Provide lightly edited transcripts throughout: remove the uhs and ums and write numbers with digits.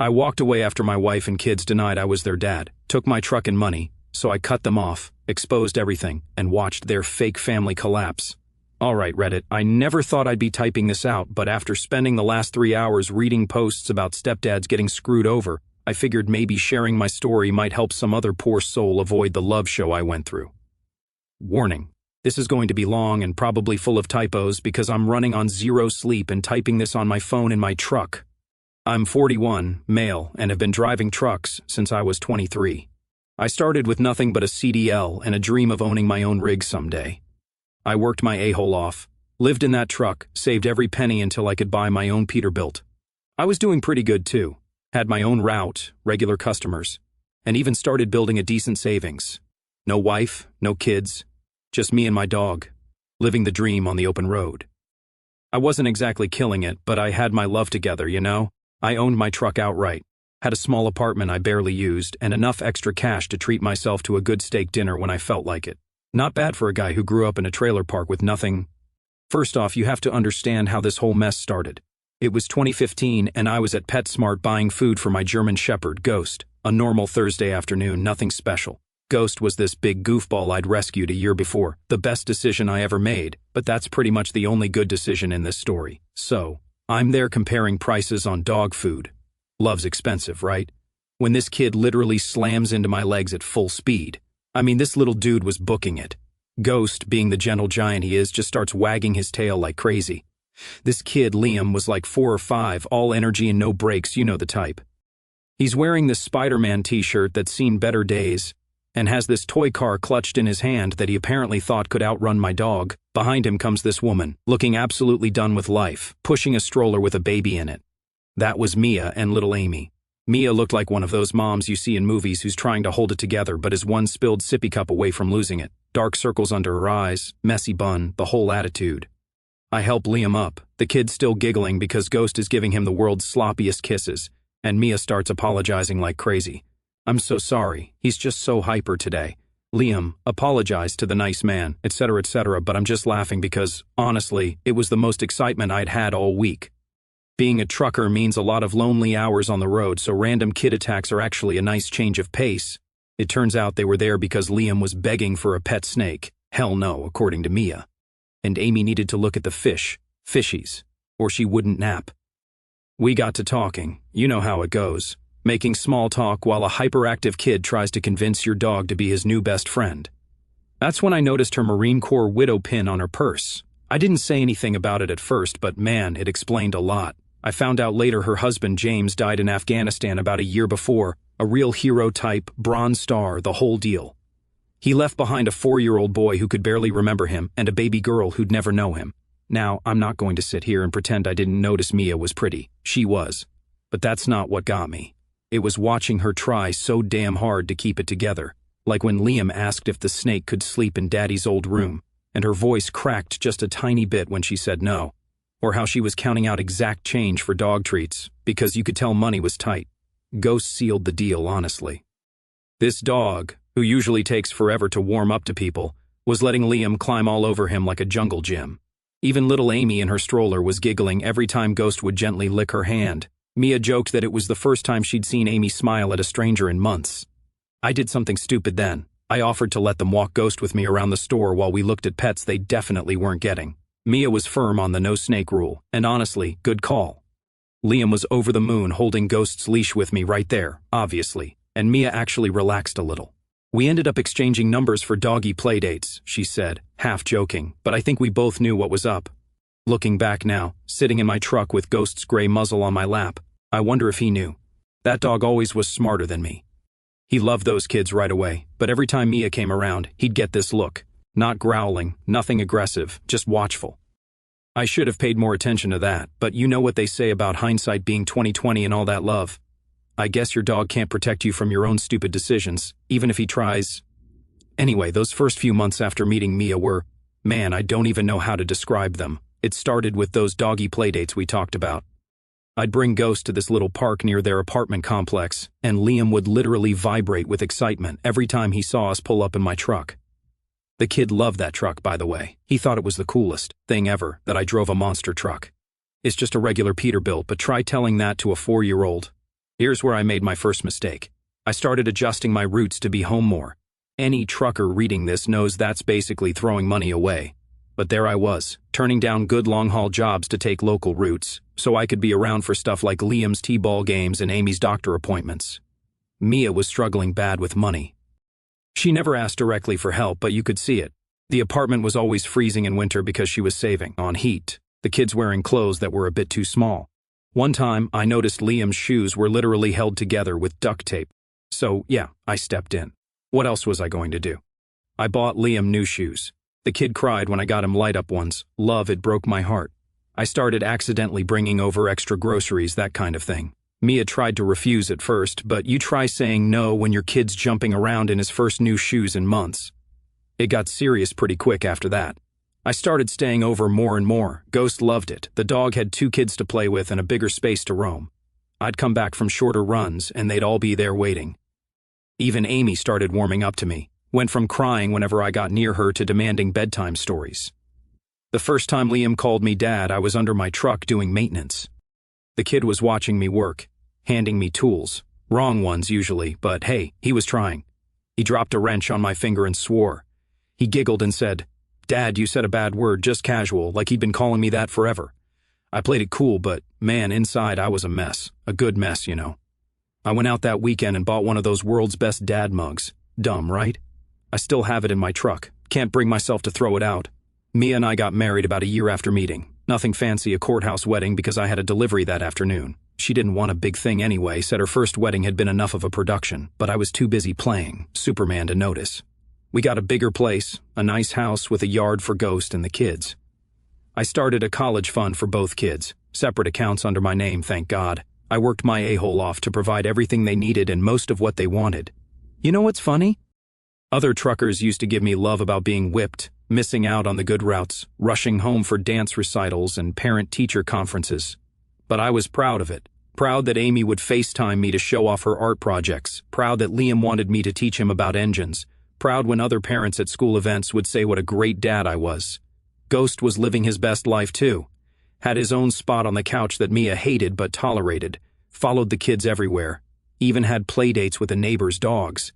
I walked away after my wife and kids denied I was their dad, took my truck and money, so I cut them off, exposed everything, and watched their fake family collapse. Alright Reddit, I never thought I'd be typing this out, but after spending the last 3 hours reading posts about stepdads getting screwed over, I figured maybe sharing my story might help some other poor soul avoid the love show I went through. Warning. This is going to be long and probably full of typos because I'm running on zero sleep and typing this on my phone in my truck. I'm 41, male, and have been driving trucks since I was 23. I started with nothing but a CDL and a dream of owning my own rig someday. I worked my a-hole off, lived in that truck, saved every penny until I could buy my own Peterbilt. I was doing pretty good too, had my own route, regular customers, and even started building a decent savings. No wife, no kids, just me and my dog, living the dream on the open road. I wasn't exactly killing it, but I had my love together, you know? I owned my truck outright, had a small apartment I barely used, and enough extra cash to treat myself to a good steak dinner when I felt like it. Not bad for a guy who grew up in a trailer park with nothing. First off, you have to understand how this whole mess started. It was 2015 and I was at PetSmart buying food for my German Shepherd, Ghost. A normal Thursday afternoon, nothing special. Ghost was this big goofball I'd rescued a year before. The best decision I ever made, but that's pretty much the only good decision in this story. So, I'm there comparing prices on dog food. Love's expensive, right? When this kid literally slams into my legs at full speed. I mean, this little dude was booking it. Ghost, being the gentle giant he is, just starts wagging his tail like crazy. This kid, Liam, was like 4 or 5, all energy and no brakes, you know the type. He's wearing this Spider-Man t-shirt that's seen better days, and has this toy car clutched in his hand that he apparently thought could outrun my dog. Behind him comes this woman, looking absolutely done with life, pushing a stroller with a baby in it. That was Mia and little Amy. Mia looked like one of those moms you see in movies who's trying to hold it together but is one spilled sippy cup away from losing it. Dark circles under her eyes, messy bun, the whole attitude. I help Liam up, the kid still giggling because Ghost is giving him the world's sloppiest kisses, and Mia starts apologizing like crazy. I'm so sorry, he's just so hyper today. Liam, apologized to the nice man, etc., but I'm just laughing because, honestly, it was the most excitement I'd had all week. Being a trucker means a lot of lonely hours on the road, so random kid attacks are actually a nice change of pace. It turns out they were there because Liam was begging for a pet snake. Hell no, according to Mia. And Amy needed to look at the fishies, or she wouldn't nap. We got to talking, you know how it goes. Making small talk while a hyperactive kid tries to convince your dog to be his new best friend. That's when I noticed her Marine Corps widow pin on her purse. I didn't say anything about it at first, but man, it explained a lot. I found out later her husband James died in Afghanistan about a year before, a real hero type, Bronze Star, the whole deal. He left behind a 4-year-old boy who could barely remember him and a baby girl who'd never know him. Now, I'm not going to sit here and pretend I didn't notice Mia was pretty. She was. But that's not what got me. It was watching her try so damn hard to keep it together, like when Liam asked if the snake could sleep in Daddy's old room, and her voice cracked just a tiny bit when she said no. Or how she was counting out exact change for dog treats, because you could tell money was tight. Ghost sealed the deal, honestly. This dog, who usually takes forever to warm up to people, was letting Liam climb all over him like a jungle gym. Even little Amy in her stroller was giggling every time Ghost would gently lick her hand. Mia joked that it was the first time she'd seen Amy smile at a stranger in months. I did something stupid then. I offered to let them walk Ghost with me around the store while we looked at pets they definitely weren't getting. Mia was firm on the no snake rule, and honestly, good call. Liam was over the moon holding Ghost's leash with me right there, obviously, and Mia actually relaxed a little. We ended up exchanging numbers for doggy playdates, she said, half joking, but I think we both knew what was up. Looking back now, sitting in my truck with Ghost's gray muzzle on my lap, I wonder if he knew. That dog always was smarter than me. He loved those kids right away, but every time Mia came around, he'd get this look. Not growling, nothing aggressive, just watchful. I should have paid more attention to that, but you know what they say about hindsight being 20/20 and all that love. I guess your dog can't protect you from your own stupid decisions, even if he tries. Anyway, those first few months after meeting Mia were, man, I don't even know how to describe them. It started with those doggy playdates we talked about. I'd bring Ghost to this little park near their apartment complex, and Liam would literally vibrate with excitement every time he saw us pull up in my truck. The kid loved that truck, by the way. He thought it was the coolest thing ever that I drove a monster truck. It's just a regular Peterbilt, but try telling that to a 4-year-old. Here's where I made my first mistake. I started adjusting my routes to be home more. Any trucker reading this knows that's basically throwing money away. But there I was, turning down good long-haul jobs to take local routes, so I could be around for stuff like Liam's T-ball games and Amy's doctor appointments. Mia was struggling bad with money. She never asked directly for help, but you could see it. The apartment was always freezing in winter because she was saving on heat, the kids wearing clothes that were a bit too small. One time, I noticed Liam's shoes were literally held together with duct tape. So, yeah, I stepped in. What else was I going to do? I bought Liam new shoes. The kid cried when I got him light-up ones. Love, it broke my heart. I started accidentally bringing over extra groceries, that kind of thing. Mia tried to refuse at first, but you try saying no when your kid's jumping around in his first new shoes in months. It got serious pretty quick after that. I started staying over more and more. Ghost loved it. The dog had 2 kids to play with and a bigger space to roam. I'd come back from shorter runs, and they'd all be there waiting. Even Amy started warming up to me, went from crying whenever I got near her to demanding bedtime stories. The first time Liam called me Dad, I was under my truck doing maintenance. The kid was watching me work, handing me tools. Wrong ones usually, but hey, he was trying. He dropped a wrench on my finger and swore. He giggled and said, "Dad, you said a bad word, just casual, like he'd been calling me that forever." I played it cool, but man, inside I was a mess. A good mess, you know. I went out that weekend and bought one of those world's best dad mugs. Dumb, right? I still have it in my truck. Can't bring myself to throw it out. Mia and I got married about a year after meeting. Nothing fancy, a courthouse wedding because I had a delivery that afternoon. She didn't want a big thing anyway, said her first wedding had been enough of a production, but I was too busy playing Superman to notice. We got a bigger place, a nice house with a yard for Ghost and the kids. I started a college fund for both kids, separate accounts under my name, thank God. I worked my a-hole off to provide everything they needed and most of what they wanted. You know what's funny? Other truckers used to give me love about being whipped, missing out on the good routes, rushing home for dance recitals and parent-teacher conferences. But I was proud of it. Proud that Amy would FaceTime me to show off her art projects. Proud that Liam wanted me to teach him about engines. Proud when other parents at school events would say what a great dad I was. Ghost was living his best life too. Had his own spot on the couch that Mia hated but tolerated. Followed the kids everywhere. Even had playdates with the neighbor's dogs.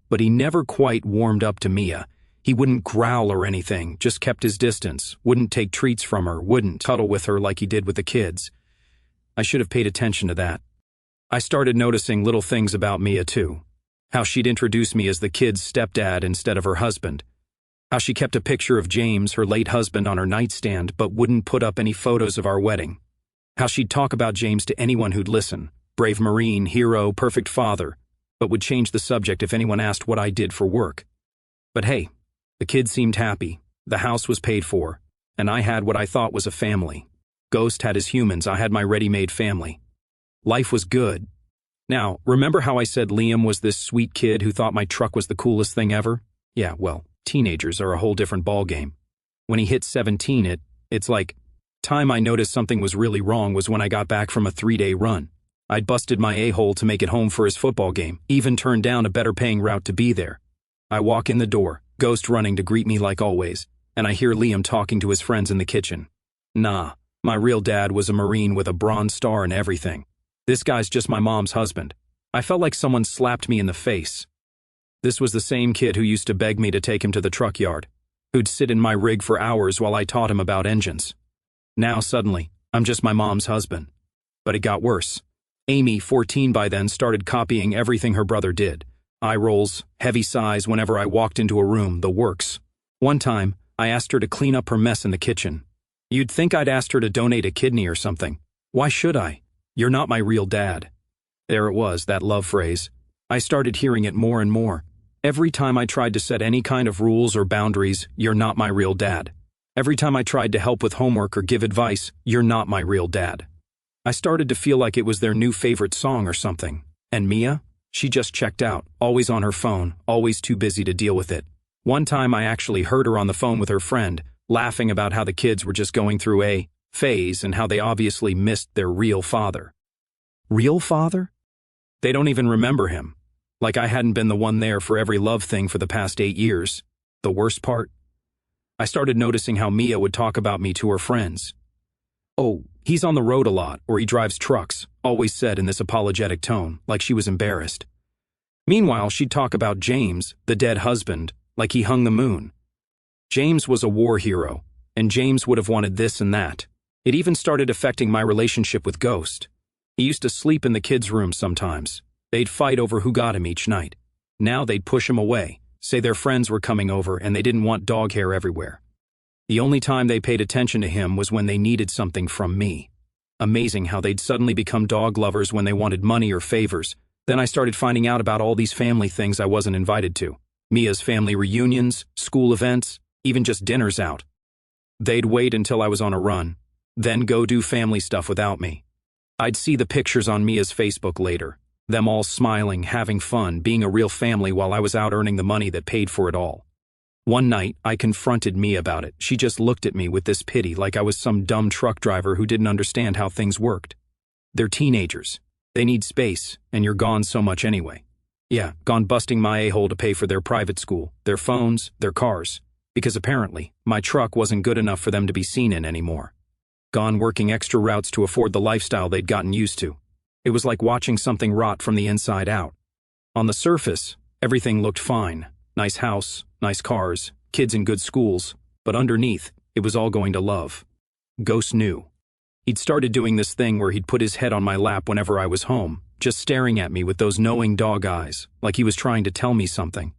But he never quite warmed up to Mia. He wouldn't growl or anything, just kept his distance, wouldn't take treats from her, wouldn't cuddle with her like he did with the kids. I should have paid attention to that. I started noticing little things about Mia too. How she'd introduce me as the kid's stepdad instead of her husband. How she kept a picture of James, her late husband, on her nightstand but wouldn't put up any photos of our wedding. How she'd talk about James to anyone who'd listen. Brave Marine, hero, perfect father, but would change the subject if anyone asked what I did for work. But hey, the kids seemed happy, the house was paid for, and I had what I thought was a family. Ghost had his humans, I had my ready-made family. Life was good. Now, remember how I said Liam was this sweet kid who thought my truck was the coolest thing ever? Yeah, well, teenagers are a whole different ballgame. When he hit 17, it's like, time I noticed something was really wrong was when I got back from a 3-day run. I'd busted my a-hole to make it home for his football game, even turned down a better-paying route to be there. I walk in the door, Ghost running to greet me like always, and I hear Liam talking to his friends in the kitchen. Nah, my real dad was a Marine with a Bronze Star and everything. This guy's just my mom's husband. I felt like someone slapped me in the face. This was the same kid who used to beg me to take him to the truck yard, who'd sit in my rig for hours while I taught him about engines. Now, suddenly, I'm just my mom's husband. But it got worse. Amy, 14 by then, started copying everything her brother did. Eye rolls, heavy sighs whenever I walked into a room, the works. One time, I asked her to clean up her mess in the kitchen. You'd think I'd asked her to donate a kidney or something. Why should I? You're not my real dad. There it was, that love phrase. I started hearing it more and more. Every time I tried to set any kind of rules or boundaries, you're not my real dad. Every time I tried to help with homework or give advice, you're not my real dad. I started to feel like it was their new favorite song or something. And Mia? She just checked out, always on her phone, always too busy to deal with it. One time I actually heard her on the phone with her friend, laughing about how the kids were just going through a phase and how they obviously missed their real father. Real father? They don't even remember him. Like I hadn't been the one there for every love thing for the past 8 years. The worst part? I started noticing how Mia would talk about me to her friends. Oh, He's on the road a lot, or he drives trucks, always said in this apologetic tone, like she was embarrassed. Meanwhile, she'd talk about James, the dead husband, like he hung the moon. James was a war hero, and James would have wanted this and that. It even started affecting my relationship with Ghost. He used to sleep in the kids' room sometimes. They'd fight over who got him each night. Now they'd push him away, say their friends were coming over and they didn't want dog hair everywhere. The only time they paid attention to him was when they needed something from me. Amazing how they'd suddenly become dog lovers when they wanted money or favors. Then I started finding out about all these family things I wasn't invited to. Mia's family reunions, school events, even just dinners out. They'd wait until I was on a run, then go do family stuff without me. I'd see the pictures on Mia's Facebook later, them all smiling, having fun, being a real family while I was out earning the money that paid for it all. One night, I confronted Mia about it. She just looked at me with this pity like I was some dumb truck driver who didn't understand how things worked. They're teenagers. They need space, and you're gone so much anyway. Yeah, gone busting my a-hole to pay for their private school, their phones, their cars, because apparently, my truck wasn't good enough for them to be seen in anymore. Gone working extra routes to afford the lifestyle they'd gotten used to. It was like watching something rot from the inside out. On the surface, everything looked fine. Nice house, nice cars, kids in good schools, but underneath, it was all going to love. Ghost knew. He'd started doing this thing where he'd put his head on my lap whenever I was home, just staring at me with those knowing dog eyes, like he was trying to tell me something.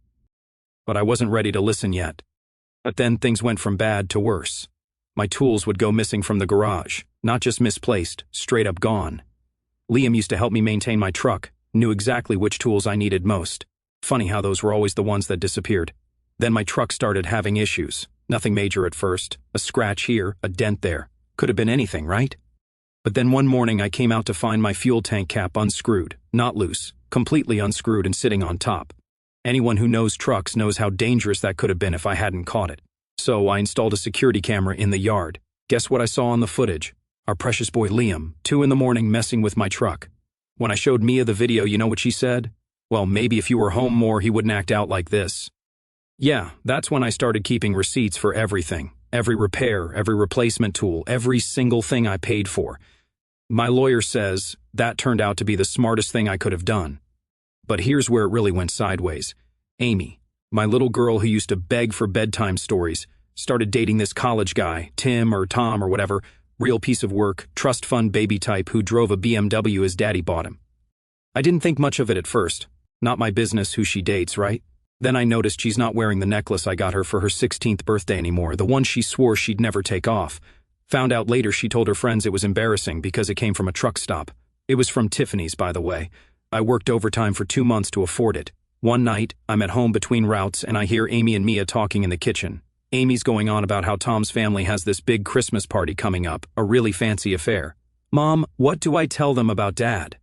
But I wasn't ready to listen yet. But then things went from bad to worse. My tools would go missing from the garage, not just misplaced, straight up gone. Liam used to help me maintain my truck, knew exactly which tools I needed most. Funny how those were always the ones that disappeared. Then my truck started having issues. Nothing major at first. A scratch here, a dent there. Could have been anything, right? But then one morning I came out to find my fuel tank cap unscrewed, not loose, completely unscrewed and sitting on top. Anyone who knows trucks knows how dangerous that could have been if I hadn't caught it. So I installed a security camera in the yard. Guess what I saw on the footage? Our precious boy Liam, 2 a.m, messing with my truck. When I showed Mia the video, you know what she said? Well, maybe if you were home more, he wouldn't act out like this. Yeah, that's when I started keeping receipts for everything. Every repair, every replacement tool, every single thing I paid for. My lawyer says that turned out to be the smartest thing I could have done. But here's where it really went sideways. Amy, my little girl who used to beg for bedtime stories, started dating this college guy, Tim or Tom or whatever, real piece of work, trust fund baby type who drove a BMW his daddy bought him. I didn't think much of it at first. Not my business who she dates, right? Then I noticed she's not wearing the necklace I got her for her 16th birthday anymore, the one she swore she'd never take off. Found out later she told her friends it was embarrassing because it came from a truck stop. It was from Tiffany's, by the way. I worked overtime for 2 months to afford it. One night, I'm at home between routes and I hear Amy and Mia talking in the kitchen. Amy's going on about how Tom's family has this big Christmas party coming up, a really fancy affair. Mom, what do I tell them about Dad?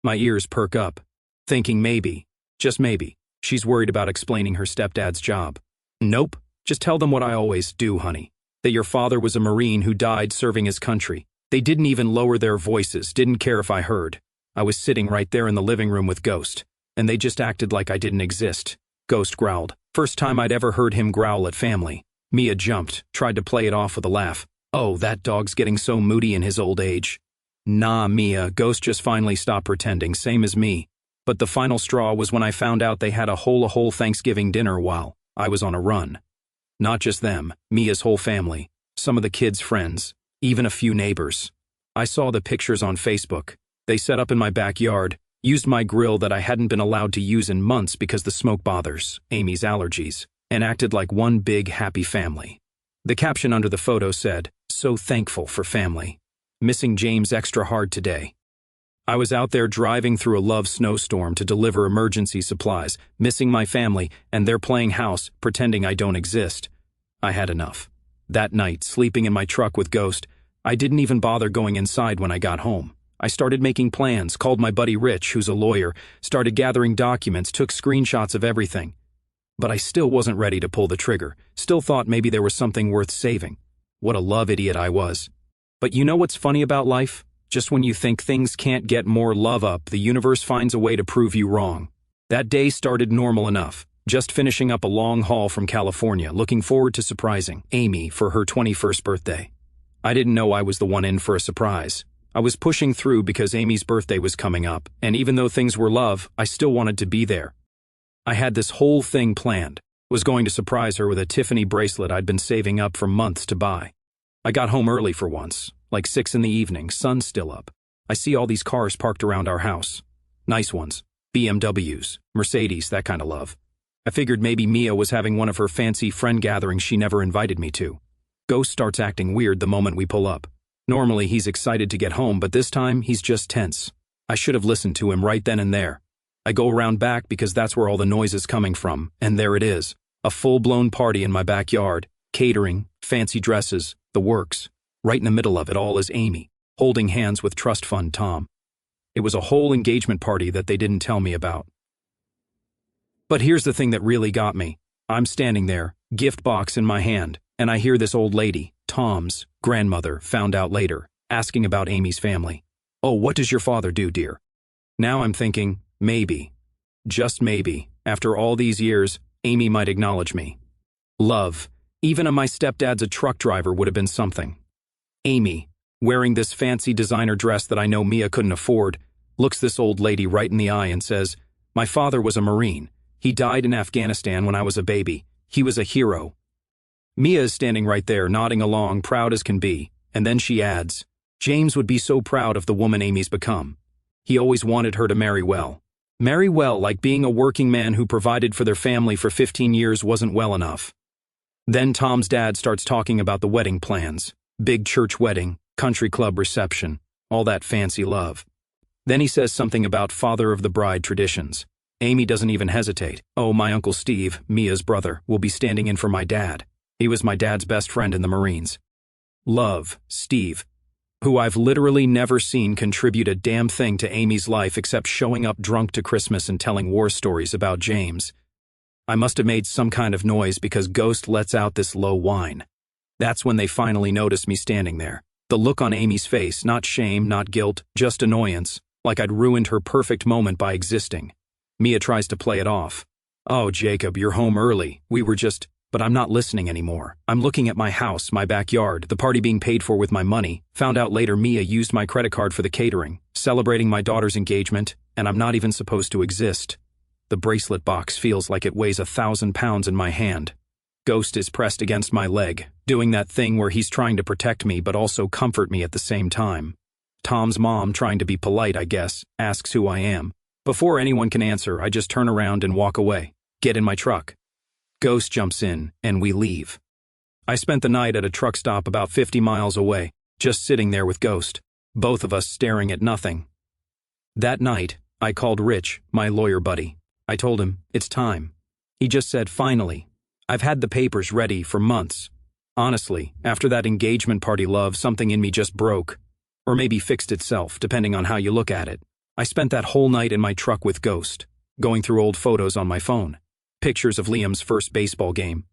My ears perk up, thinking maybe, just maybe, she's worried about explaining her stepdad's job. Nope, just tell them what I always do, honey. That your father was a Marine who died serving his country. They didn't even lower their voices, didn't care if I heard. I was sitting right there in the living room with Ghost, and they just acted like I didn't exist. Ghost growled. First time I'd ever heard him growl at family. Mia jumped, tried to play it off with a laugh. Oh, that dog's getting so moody in his old age. Nah, Mia, Ghost just finally stopped pretending, same as me. But the final straw was when I found out they had a whole Thanksgiving dinner while I was on a run. Not just them, Mia's whole family, some of the kids' friends, even a few neighbors. I saw the pictures on Facebook. They set up in my backyard, used my grill that I hadn't been allowed to use in months because the smoke bothers Amy's allergies, and acted like one big happy family. The caption under the photo said, "So thankful for family. Missing James extra hard today." I was out there driving through a love snowstorm to deliver emergency supplies, missing my family, and they're playing house, pretending I don't exist. I had enough. That night, sleeping in my truck with Ghost, I didn't even bother going inside when I got home. I started making plans, called my buddy Rich, who's a lawyer, started gathering documents, took screenshots of everything. But I still wasn't ready to pull the trigger, still thought maybe there was something worth saving. What a love idiot I was. But you know what's funny about life? Just when you think things can't get more love up, the universe finds a way to prove you wrong. That day started normal enough, just finishing up a long haul from California, looking forward to surprising Amy for her 21st birthday. I didn't know I was the one in for a surprise. I was pushing through because Amy's birthday was coming up, and even though things were love, I still wanted to be there. I had this whole thing planned. Was going to surprise her with a Tiffany bracelet I'd been saving up for months to buy. I got home early for once, like 6 in the evening, sun's still up. I see all these cars parked around our house. Nice ones. BMWs, Mercedes, that kind of love. I figured maybe Mia was having one of her fancy friend gatherings she never invited me to. Ghost starts acting weird the moment we pull up. Normally he's excited to get home, but this time he's just tense. I should have listened to him right then and there. I go around back because that's where all the noise is coming from, and there it is. A full-blown party in my backyard. Catering, fancy dresses, the works. Right in the middle of it all is Amy, holding hands with trust fund Tom. It was a whole engagement party that they didn't tell me about. But here's the thing that really got me. I'm standing there, gift box in my hand, and I hear this old lady, Tom's grandmother, found out later, asking about Amy's family. "Oh, what does your father do, dear?" Now I'm thinking, maybe, just maybe, after all these years, Amy might acknowledge me. Love, even my stepdad's a truck driver, would have been something. Amy, wearing this fancy designer dress that I know Mia couldn't afford, looks this old lady right in the eye and says, "My father was a Marine. He died in Afghanistan when I was a baby. He was a hero." Mia is standing right there, nodding along, proud as can be, and then she adds, "James would be so proud of the woman Amy's become. He always wanted her to marry well. Marry well, like being a working man who provided for their family for 15 years wasn't well enough." Then Tom's dad starts talking about the wedding plans. Big church wedding, country club reception, all that fancy love. Then he says something about father of the bride traditions. Amy doesn't even hesitate. "Oh, my Uncle Steve, Mia's brother, will be standing in for my dad. He was my dad's best friend in the Marines." Love, Steve, who I've literally never seen contribute a damn thing to Amy's life except showing up drunk to Christmas and telling war stories about James. I must have made some kind of noise because Ghost lets out this low whine. That's when they finally notice me standing there. The look on Amy's face, not shame, not guilt, just annoyance, like I'd ruined her perfect moment by existing. Mia tries to play it off. "Oh, Jacob, you're home early. We were just..." But I'm not listening anymore. I'm looking at my house, my backyard, the party being paid for with my money. Found out later Mia used my credit card for the catering, celebrating my daughter's engagement, and I'm not even supposed to exist. The bracelet box feels like it weighs 1,000 pounds in my hand. Ghost is pressed against my leg, doing that thing where he's trying to protect me but also comfort me at the same time. Tom's mom, trying to be polite, I guess, asks who I am. Before anyone can answer, I just turn around and walk away. Get in my truck. Ghost jumps in, and we leave. I spent the night at a truck stop about 50 miles away, just sitting there with Ghost, both of us staring at nothing. That night, I called Rich, my lawyer buddy. I told him, "It's time." He just said, "Finally." I've had the papers ready for months. Honestly, after that engagement party love, something in me just broke. Or maybe fixed itself, depending on how you look at it. I spent that whole night in my truck with Ghost, going through old photos on my phone. Pictures of Liam's first baseball game,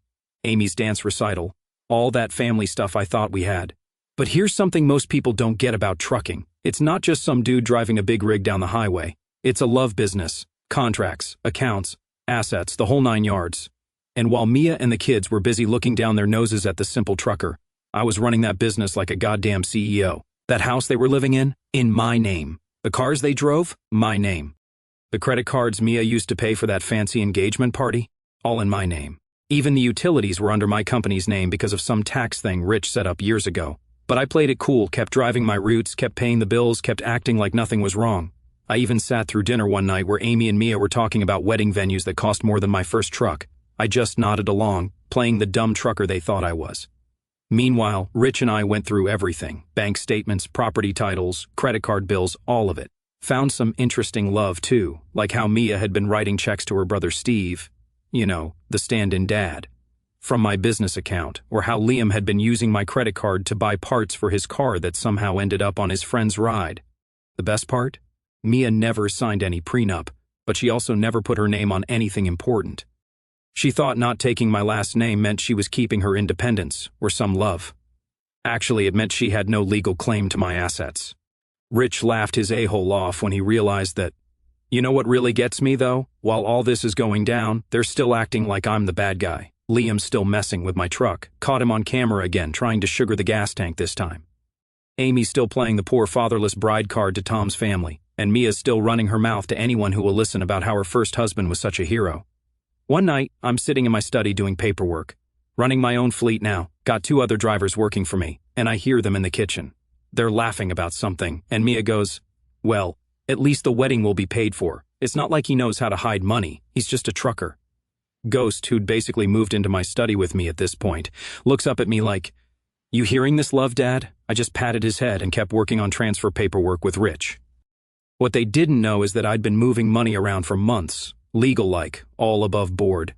Amy's dance recital, all that family stuff I thought we had. But here's something most people don't get about trucking. It's not just some dude driving a big rig down the highway. It's a love business. Contracts, accounts, assets, the whole 9 yards. And while Mia and the kids were busy looking down their noses at the simple trucker, I was running that business like a goddamn CEO. That house they were living in my name. The cars they drove, my name. The credit cards Mia used to pay for that fancy engagement party, all in my name. Even the utilities were under my company's name because of some tax thing Rich set up years ago. But I played it cool, kept driving my routes, kept paying the bills, kept acting like nothing was wrong. I even sat through dinner one night where Amy and Mia were talking about wedding venues that cost more than my first truck. I just nodded along, playing the dumb trucker they thought I was. Meanwhile, Rich and I went through everything. Bank statements, property titles, credit card bills, all of it. Found some interesting love too, like how Mia had been writing checks to her brother Steve, you know, the stand-in dad, from my business account, or how Liam had been using my credit card to buy parts for his car that somehow ended up on his friend's ride. The best part? Mia never signed any prenup, but she also never put her name on anything important. She thought not taking my last name meant she was keeping her independence, or some love. Actually, it meant she had no legal claim to my assets. Rich laughed his a-hole off when he realized that, you know what really gets me though? While all this is going down, they're still acting like I'm the bad guy. Liam's still messing with my truck, caught him on camera again trying to sugar the gas tank this time. Amy's still playing the poor fatherless bride card to Tom's family, and Mia's still running her mouth to anyone who will listen about how her first husband was such a hero. One night, I'm sitting in my study doing paperwork. Running my own fleet now, got 2 other drivers working for me, and I hear them in the kitchen. They're laughing about something, and Mia goes, "Well, at least the wedding will be paid for. It's not like he knows how to hide money, he's just a trucker." Ghost, who'd basically moved into my study with me at this point, looks up at me like, "You hearing this, love, Dad?" I just patted his head and kept working on transfer paperwork with Rich. What they didn't know is that I'd been moving money around for months, legal-like, all above board.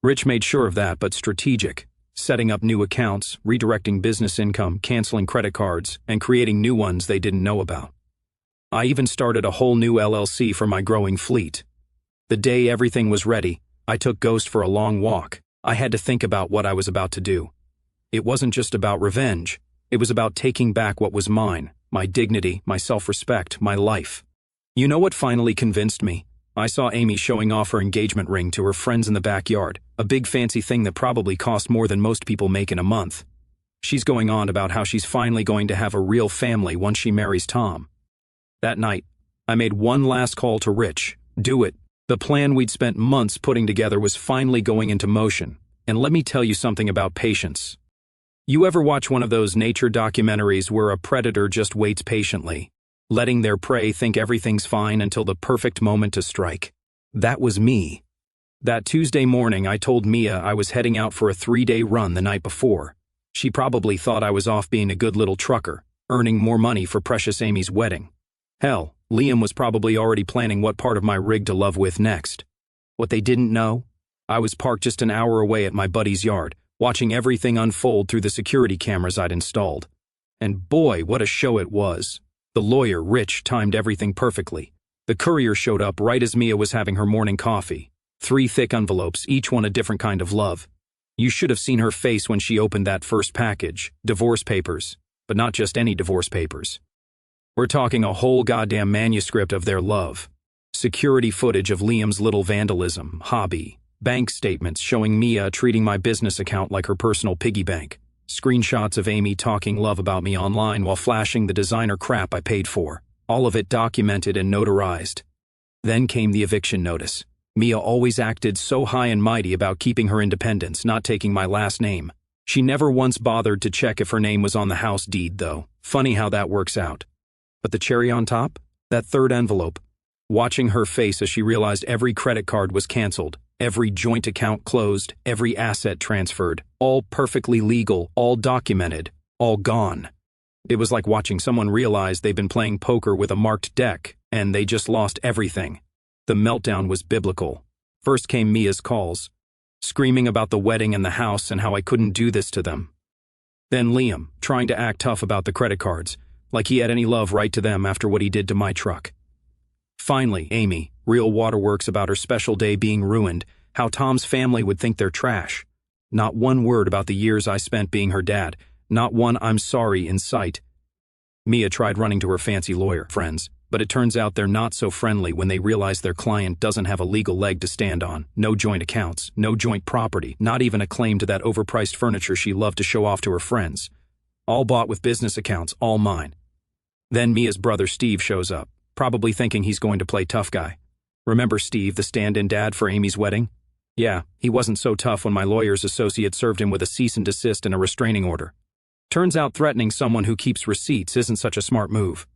Rich made sure of that, but strategic, setting up new accounts, redirecting business income, canceling credit cards, and creating new ones they didn't know about. I even started a whole new LLC for my growing fleet. The day everything was ready, I took Ghost for a long walk. I had to think about what I was about to do. It wasn't just about revenge. It was about taking back what was mine, my dignity, my self-respect, my life. You know what finally convinced me? I saw Amy showing off her engagement ring to her friends in the backyard, a big fancy thing that probably cost more than most people make in a month. She's going on about how she's finally going to have a real family once she marries Tom. That night, I made one last call to Rich. Do it. The plan we'd spent months putting together was finally going into motion. And let me tell you something about patience. You ever watch one of those nature documentaries where a predator just waits patiently, letting their prey think everything's fine until the perfect moment to strike? That was me. That Tuesday morning, I told Mia I was heading out for a 3-day run the night before. She probably thought I was off being a good little trucker, earning more money for precious Amy's wedding. Hell, Liam was probably already planning what part of my rig to love with next. What they didn't know? I was parked just an hour away at my buddy's yard, watching everything unfold through the security cameras I'd installed. And boy, what a show it was. The lawyer, Rich, timed everything perfectly. The courier showed up right as Mia was having her morning coffee. 3 thick envelopes, each one a different kind of love. You should have seen her face when she opened that first package. Divorce papers. But not just any divorce papers. We're talking a whole goddamn manuscript of their love. Security footage of Liam's little vandalism, hobby. Bank statements showing Mia treating my business account like her personal piggy bank. Screenshots of Amy talking love about me online while flashing the designer crap I paid for. All of it documented and notarized. Then came the eviction notice. Mia always acted so high and mighty about keeping her independence, not taking my last name. She never once bothered to check if her name was on the house deed, though. Funny how that works out. But the cherry on top? That 3rd envelope. Watching her face as she realized every credit card was canceled, every joint account closed, every asset transferred, all perfectly legal, all documented, all gone. It was like watching someone realize they've been playing poker with a marked deck, and they just lost everything. The meltdown was biblical. First came Mia's calls, screaming about the wedding and the house and how I couldn't do this to them. Then Liam, trying to act tough about the credit cards, like he had any love right to them after what he did to my truck. Finally, Amy, real waterworks about her special day being ruined, how Tom's family would think they're trash. Not one word about the years I spent being her dad, not one "I'm sorry" in sight. Mia tried running to her fancy lawyer friends, but it turns out they're not so friendly when they realize their client doesn't have a legal leg to stand on, no joint accounts, no joint property, not even a claim to that overpriced furniture she loved to show off to her friends. All bought with business accounts, all mine. Then Mia's brother Steve shows up, probably thinking he's going to play tough guy. Remember Steve, the stand-in dad for Amy's wedding? Yeah, he wasn't so tough when my lawyer's associate served him with a cease and desist and a restraining order. Turns out threatening someone who keeps receipts isn't such a smart move.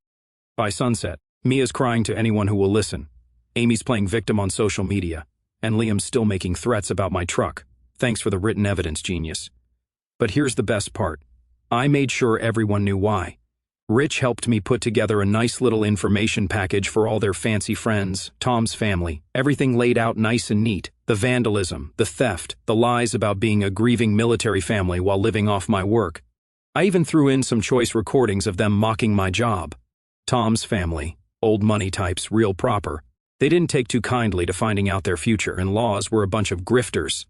By sunset, Mia's crying to anyone who will listen. Amy's playing victim on social media, and Liam's still making threats about my truck. Thanks for the written evidence, genius. But here's the best part. I made sure everyone knew why. Rich helped me put together a nice little information package for all their fancy friends, Tom's family, everything laid out nice and neat. The vandalism, the theft, the lies about being a grieving military family while living off my work. I even threw in some choice recordings of them mocking my job. Tom's family, old money types, real proper. They didn't take too kindly to finding out their future in-laws were a bunch of grifters.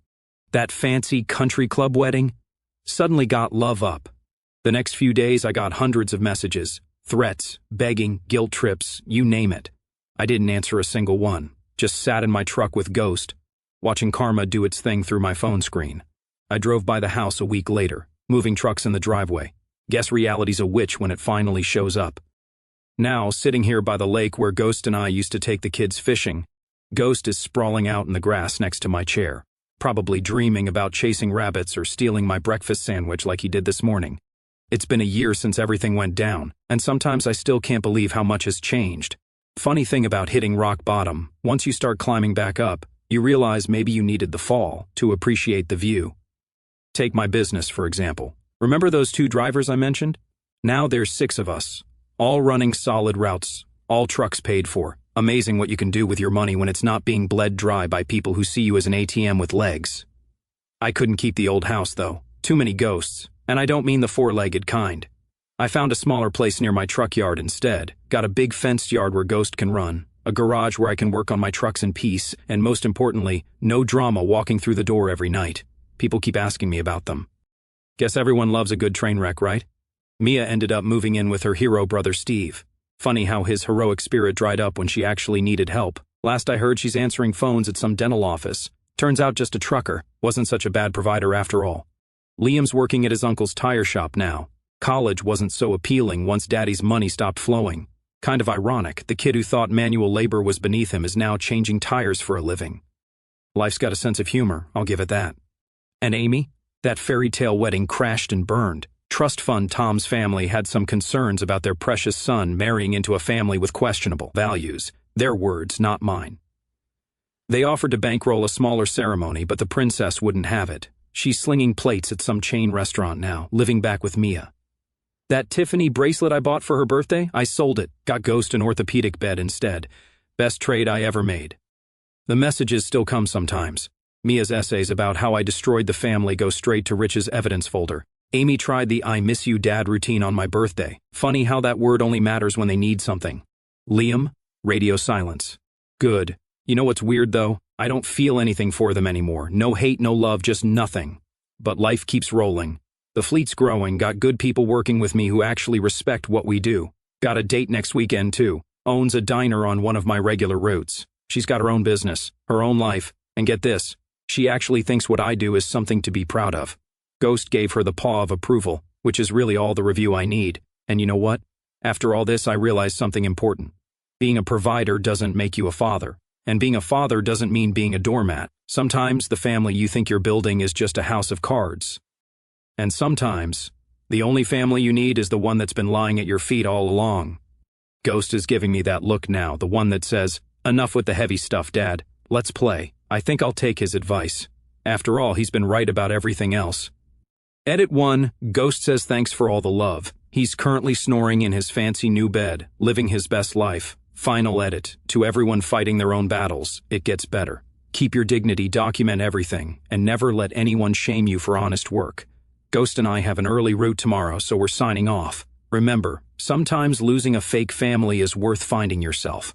That fancy country club wedding suddenly got love up. The next few days I got hundreds of messages, threats, begging, guilt trips, you name it. I didn't answer a single one, just sat in my truck with Ghost, watching karma do its thing through my phone screen. I drove by the house a week later, moving trucks in the driveway. Guess reality's a witch when it finally shows up. Now, sitting here by the lake where Ghost and I used to take the kids fishing, Ghost is sprawling out in the grass next to my chair, probably dreaming about chasing rabbits or stealing my breakfast sandwich like he did this morning. It's been a year since everything went down, and sometimes I still can't believe how much has changed. Funny thing about hitting rock bottom, once you start climbing back up, you realize maybe you needed the fall to appreciate the view. Take my business, for example. Remember those 2 drivers I mentioned? Now there's 6 of us, all running solid routes, all trucks paid for. Amazing what you can do with your money when it's not being bled dry by people who see you as an ATM with legs. I couldn't keep the old house, though. Too many ghosts, and I don't mean the 4-legged kind. I found a smaller place near my truck yard instead, got a big fenced yard where Ghost can run, a garage where I can work on my trucks in peace, and most importantly, no drama walking through the door every night. People keep asking me about them. Guess everyone loves a good train wreck, right? Mia ended up moving in with her hero brother Steve. Funny how his heroic spirit dried up when she actually needed help. Last I heard, she's answering phones at some dental office. Turns out just a trucker, wasn't such a bad provider after all. Liam's working at his uncle's tire shop now. College wasn't so appealing once Daddy's money stopped flowing. Kind of ironic, the kid who thought manual labor was beneath him is now changing tires for a living. Life's got a sense of humor, I'll give it that. And Amy? That fairy tale wedding crashed and burned. Trust fund Tom's family had some concerns about their precious son marrying into a family with questionable values. Their words, not mine. They offered to bankroll a smaller ceremony, but the princess wouldn't have it. She's slinging plates at some chain restaurant now, living back with Mia. That Tiffany bracelet I bought for her birthday, I sold it, got Ghost an orthopedic bed instead. Best trade I ever made. The messages still come sometimes. Mia's essays about how I destroyed the family go straight to Rich's evidence folder. Amy tried the I miss you dad routine on my birthday. Funny how that word only matters when they need something. Liam, radio silence. Good. You know what's weird though? I don't feel anything for them anymore. No hate, no love, just nothing. But life keeps rolling. The fleet's growing, got good people working with me who actually respect what we do. Got a date next weekend too. Owns a diner on one of my regular routes. She's got her own business, her own life, and get this, she actually thinks what I do is something to be proud of. Ghost gave her the paw of approval, which is really all the review I need. And you know what? After all this, I realized something important. Being a provider doesn't make you a father. And being a father doesn't mean being a doormat. Sometimes the family you think you're building is just a house of cards. And sometimes, the only family you need is the one that's been lying at your feet all along. Ghost is giving me that look now, the one that says, enough with the heavy stuff, Dad. Let's play. I think I'll take his advice. After all, he's been right about everything else. Edit 1, Ghost says thanks for all the love. He's currently snoring in his fancy new bed, living his best life. Final edit, to everyone fighting their own battles, it gets better. Keep your dignity, document everything, and never let anyone shame you for honest work. Ghost and I have an early route tomorrow, so we're signing off. Remember, sometimes losing a fake family is worth finding yourself.